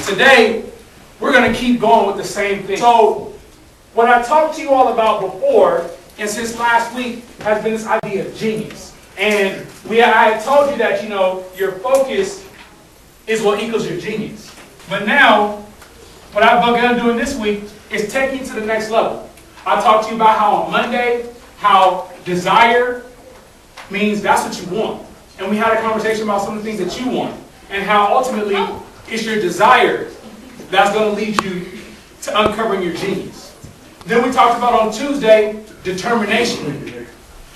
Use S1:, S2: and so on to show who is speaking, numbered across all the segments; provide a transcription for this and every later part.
S1: Today, we're going to keep going with the same thing. So, what I talked to you all about before, and since last week, has been this idea of genius. And I had told you that, your focus is what equals your genius. But now, what I've begun doing this week is taking you to the next level. I talked to you about how on Monday, how desire means that's what you want. And we had a conversation about some of the things that you want. And how ultimately, it's your desire that's going to lead you to uncovering your genius. Then we talked about on Tuesday, determination.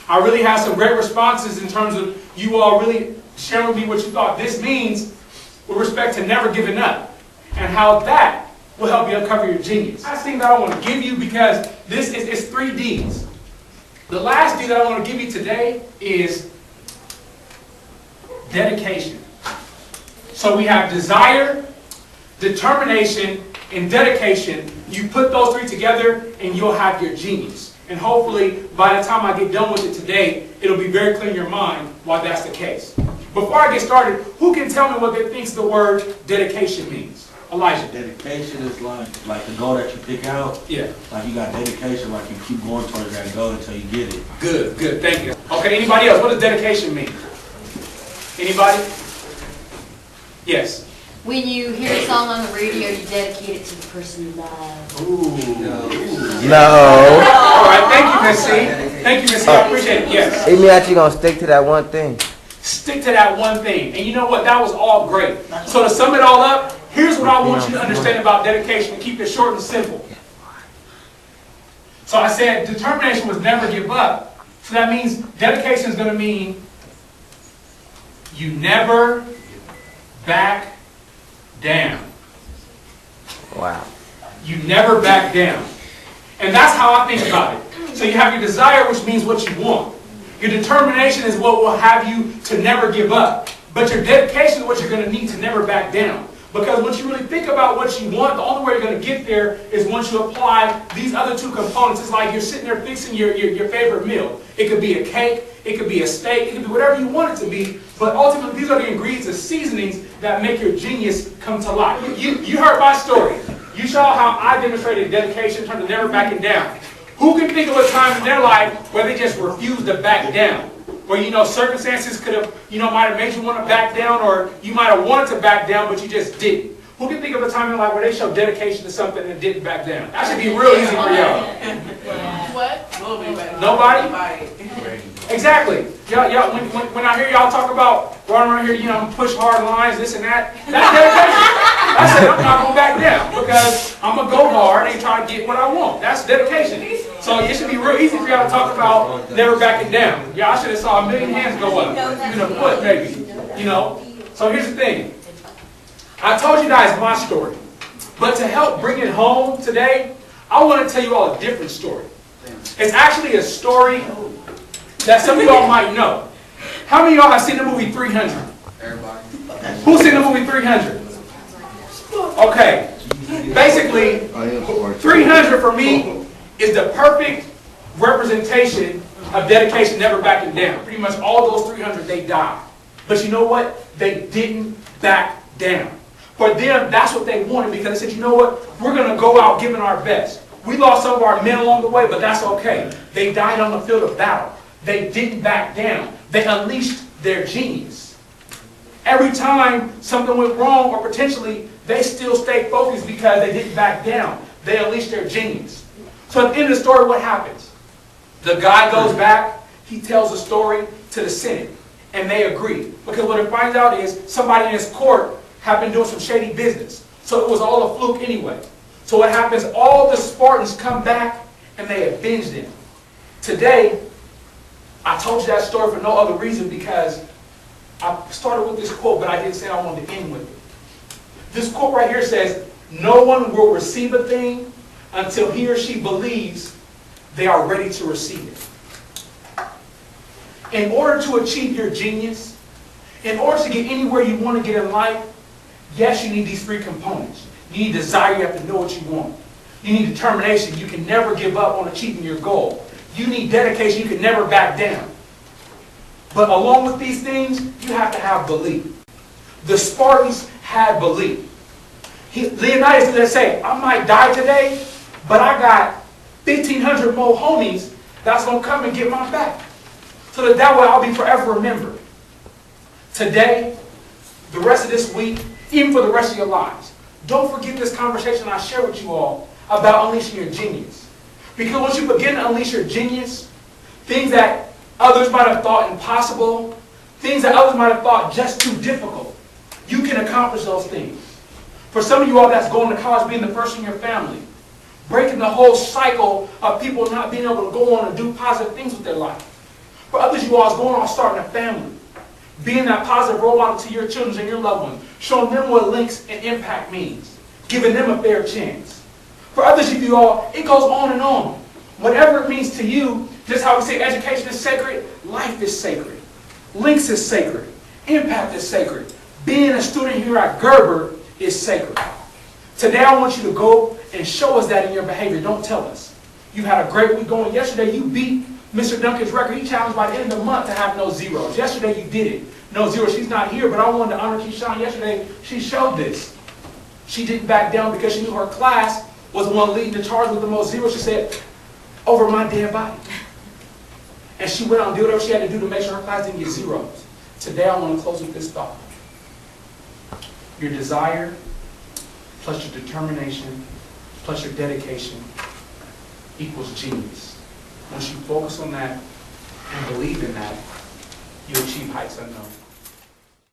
S1: I really had some great responses in terms of you all really sharing with me what you thought this means with respect to never giving up. And how that will help you uncover your genius. Last thing that I want to give you, because this is 3 Ds. The last D that I want to give you today is dedication. So we have desire, determination, and dedication. You put those 3 together and you'll have your genius. And hopefully, by the time I get done with it today, it'll be very clear in your mind why that's the case. Before I get started, who can tell me what they think the word dedication means? Elijah.
S2: Dedication is like the goal that you pick out.
S1: Yeah.
S2: Like you got dedication, like you keep going towards that goal until you get it.
S1: Good, thank you. Okay, anybody else? What does dedication mean? Anybody? Yes.
S3: When you hear a song on the radio, you dedicate it to the person you love.
S1: Ooh.
S4: No.
S1: All right, thank you, Miss C. Thank you, Miss C. I appreciate it. Yes.
S4: It means that you're going to stick to that one thing.
S1: Stick to that one thing. And you know what? That was all great. So to sum it all up, here's what I want you to understand about dedication and keep it short and simple. So I said determination was never give up. So that means dedication is going to mean you never back down.
S4: Wow.
S1: You never back down. And that's how I think about it. So you have your desire, which means what you want. Your determination is what will have you to never give up. But your dedication is what you're going to need to never back down. Because once you really think about what you want, the only way you're going to get there is once you apply these other 2 components. It's like you're sitting there fixing your favorite meal. It could be a cake, it could be a steak, it could be whatever you want it to be. But ultimately, these are the ingredients and seasonings that make your genius come to life. You heard my story. You saw how I demonstrated dedication in terms of never backing down. Who can think of a time in their life where they just refused to back down? Where, circumstances could have, might have made you want to back down, or you might have wanted to back down, but you just didn't. Who can think of a time in their life where they showed dedication to something and didn't back down? That should be real easy for y'all.
S5: What?
S1: Nobody? Exactly. Y'all, when I hear y'all talk about running around here, push hard lines, this and that, that's dedication. I said, I'm not going to back down because I'm going to go hard and try to get what I want. That's dedication. So it should be real easy for y'all to talk about never backing down. Yeah, I should have saw 1,000,000 hands go up. Even a foot, maybe. So here's the thing. I told you guys my story. But to help bring it home today, I want to tell you all a different story. It's actually a story that some of y'all might know. How many of y'all have seen the movie 300?
S2: Everybody.
S1: Who's seen the movie 300? Okay. Basically, 300 for me is the perfect representation of dedication, never backing down. Pretty much all those 300, they died. But you know what? They didn't back down. For them, that's what they wanted, because they said, you know what? We're going to go out giving our best. We lost some of our men along the way, but that's okay. They died on the field of battle. They didn't back down. They unleashed their genius. Every time something went wrong, or potentially, they still stayed focused because they didn't back down. They unleashed their genius. So at the end of the story, what happens? The guy goes back, he tells the story to the Senate, and they agree. Because what it finds out is somebody in his court had been doing some shady business. So it was all a fluke anyway. So what happens, all the Spartans come back and they avenge them. Today, I told you that story for no other reason because I started with this quote, but I didn't say I wanted to end with it. This quote right here says, no one will receive a thing until he or she believes they are ready to receive it. In order to achieve your genius, in order to get anywhere you want to get in life, yes, you need these 3 components. You need desire, you have to know what you want. You need determination, you can never give up on achieving your goal. You need dedication, you can never back down. But along with these things, you have to have belief. The Spartans had belief. Leonidas didn't say, I might die today, but I got 1,500 more homies that's going to come and get my back. So that way I'll be forever remembered. Today, the rest of this week, even for the rest of your lives, don't forget this conversation I share with you all about unleashing your genius. Because once you begin to unleash your genius, things that others might have thought impossible, things that others might have thought just too difficult, you can accomplish those things. For some of you all that's going to college, being the first in your family, breaking the whole cycle of people not being able to go on and do positive things with their life. For others of you all, it's going on starting a family, being that positive role model to your children and your loved ones, showing them what links and impact means, giving them a fair chance. For others of you all, it goes on and on. Whatever it means to you, just how we say education is sacred, life is sacred. Links is sacred. Impact is sacred. Being a student here at Gerber is sacred. Today I want you to go and show us that in your behavior. Don't tell us. You had a great week going. Yesterday you beat Mr. Duncan's record. He challenged by the end of the month to have no zeros. Yesterday you did it. No zeros. She's not here, but I wanted to honor Keyshawn. Yesterday she showed this. She didn't back down because she knew her class was the one leading the charge with the most zeros. She said, over my dead body. And she went out and did whatever she had to do to make sure her class didn't get zeros. Today I want to close with this thought. Your desire, plus your determination, plus your dedication equals genius. Once you focus on that and believe in that, you achieve heights unknown.